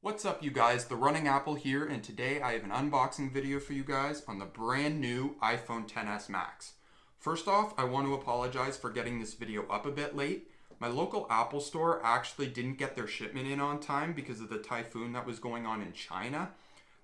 What's up you guys, The Running Apple here, and today I have an unboxing video for you guys on the brand new iPhone XS Max. First off, I want to apologize for getting this video up a bit late. My local Apple store actually didn't get their shipment in on time because of the typhoon that was going on in China,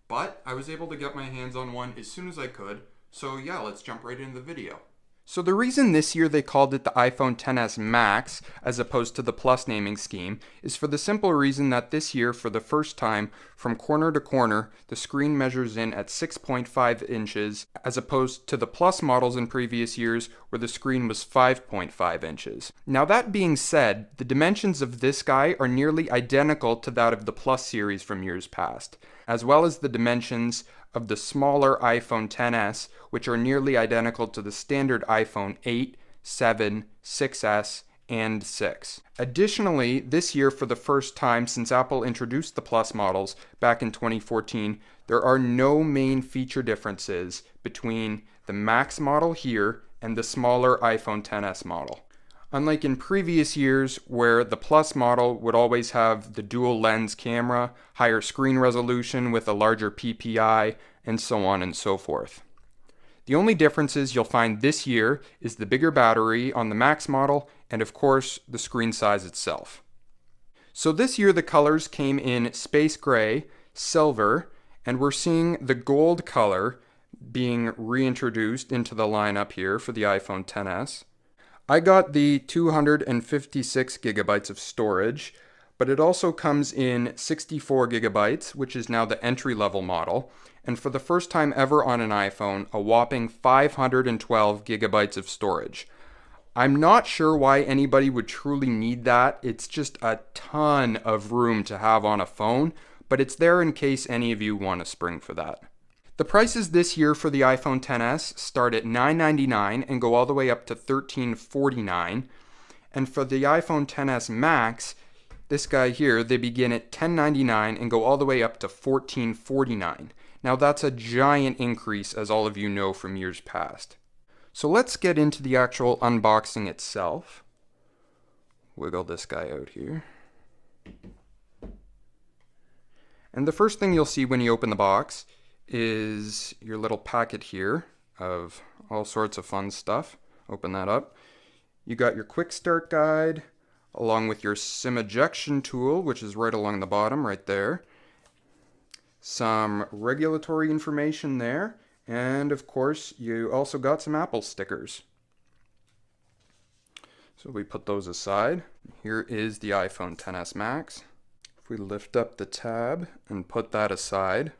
but I was able to get my hands on one as soon as I could, so yeah, let's jump right into the video. So the reason this year they called it the iPhone XS Max as opposed to the Plus naming scheme is for the simple reason that this year, for the first time, from corner to corner, the screen measures in at 6.5 inches as opposed to the Plus models in previous years where the screen was 5.5 inches. Now that being said, the dimensions of this guy are nearly identical to that of the Plus series from years past, as well as the dimensions of the smaller iPhone XS, which are nearly identical to the standard iPhone 8, 7, 6S, and 6. Additionally, this year, for the first time since Apple introduced the Plus models back in 2014, there are no main feature differences between the Max model here and the smaller iPhone XS model. Unlike in previous years where the Plus model would always have the dual lens camera, higher screen resolution with a larger PPI, and so on and so forth. The only differences you'll find this year is the bigger battery on the Max model and of course the screen size itself. So this year the colors came in space gray, silver, and we're seeing the gold color being reintroduced into the lineup here for the iPhone XS. I got the 256 gigabytes of storage, but it also comes in 64 gigabytes, which is now the entry-level model, and for the first time ever on an iPhone, a whopping 512 gigabytes of storage. I'm not sure why anybody would truly need that. It's just a ton of room to have on a phone, but it's there in case any of you want to spring for that. The prices this year for the iPhone XS start at $999 and go all the way up to $1349. And for the iPhone XS Max, this guy here, they begin at $1099 and go all the way up to $1449. Now that's a giant increase, as all of you know from years past. So let's get into the actual unboxing itself. Wiggle this guy out here. And the first thing you'll see when you open the box is your little packet here of all sorts of fun stuff. Open that up. You got your quick start guide along with your SIM ejection tool, which is right along the bottom right there. Some regulatory information there, and of course you also got some Apple stickers. So we put those aside. Here is the iPhone XS Max. If we lift up the tab and put that aside,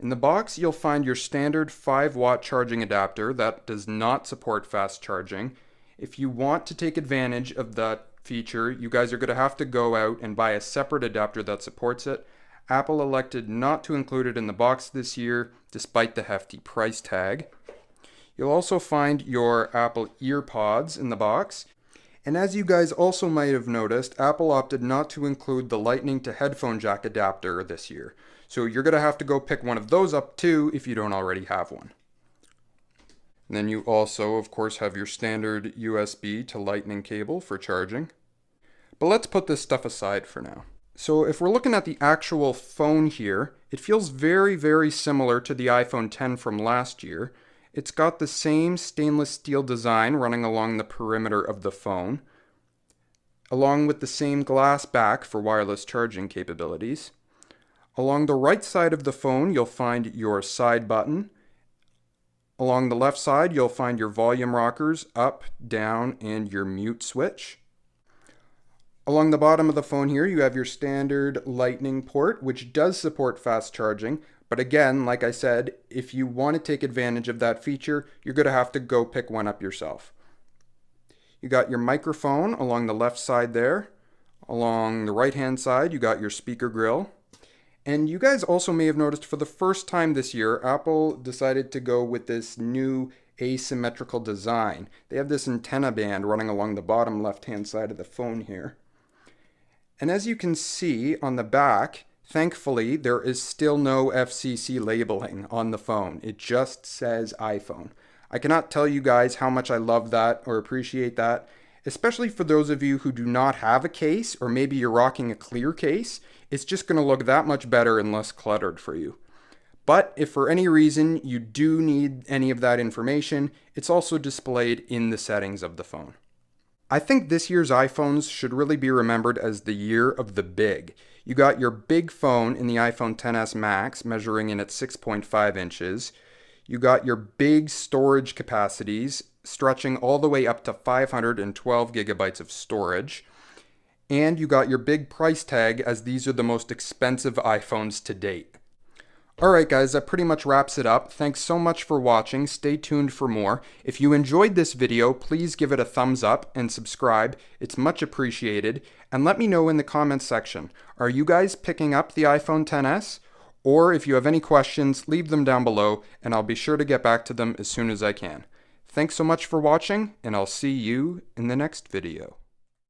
in the box, you'll find your standard 5-watt charging adapter that does not support fast charging. If you want to take advantage of that feature, you guys are going to have to go out and buy a separate adapter that supports it. Apple elected not to include it in the box this year, despite the hefty price tag. You'll also find your Apple EarPods in the box. And as you guys also might have noticed, Apple opted not to include the Lightning to headphone jack adapter this year. So you're going to have to go pick one of those up too if you don't already have one. And then you also, of course, have your standard USB to Lightning cable for charging. But let's put this stuff aside for now. So if we're looking at the actual phone here, it feels very, very similar to the iPhone X from last year. It's got the same stainless steel design running along the perimeter of the phone, along with the same glass back for wireless charging capabilities. Along the right side of the phone, you'll find your side button. Along the left side, you'll find your volume rockers, up, down, and your mute switch. Along the bottom of the phone here, you have your standard Lightning port, which does support fast charging. But again, like I said, if you want to take advantage of that feature, you're going to have to go pick one up yourself. You got your microphone along the left side there. Along the right-hand side, you got your speaker grill. And you guys also may have noticed for the first time this year, Apple decided to go with this new asymmetrical design. They have this antenna band running along the bottom left-hand side of the phone here. And as you can see on the back, thankfully, there is still no FCC labeling on the phone. It just says iPhone. I cannot tell you guys how much I love that or appreciate that. Especially for those of you who do not have a case, or maybe you're rocking a clear case, it's just going to look that much better and less cluttered for you. But if for any reason you do need any of that information, it's also displayed in the settings of the phone. I think this year's iPhones should really be remembered as the year of the big. You got your big phone in the iPhone XS Max measuring in at 6.5 inches. You got your big storage capacities stretching all the way up to 512 gigabytes of storage. And you got your big price tag, as these are the most expensive iPhones to date. Alright guys, that pretty much wraps it up. Thanks so much for watching. Stay tuned for more. If you enjoyed this video, please give it a thumbs up and subscribe. It's much appreciated. And let me know in the comments section, are you guys picking up the iPhone XS? Or if you have any questions, leave them down below and I'll be sure to get back to them as soon as I can. Thanks so much for watching, and I'll see you in the next video.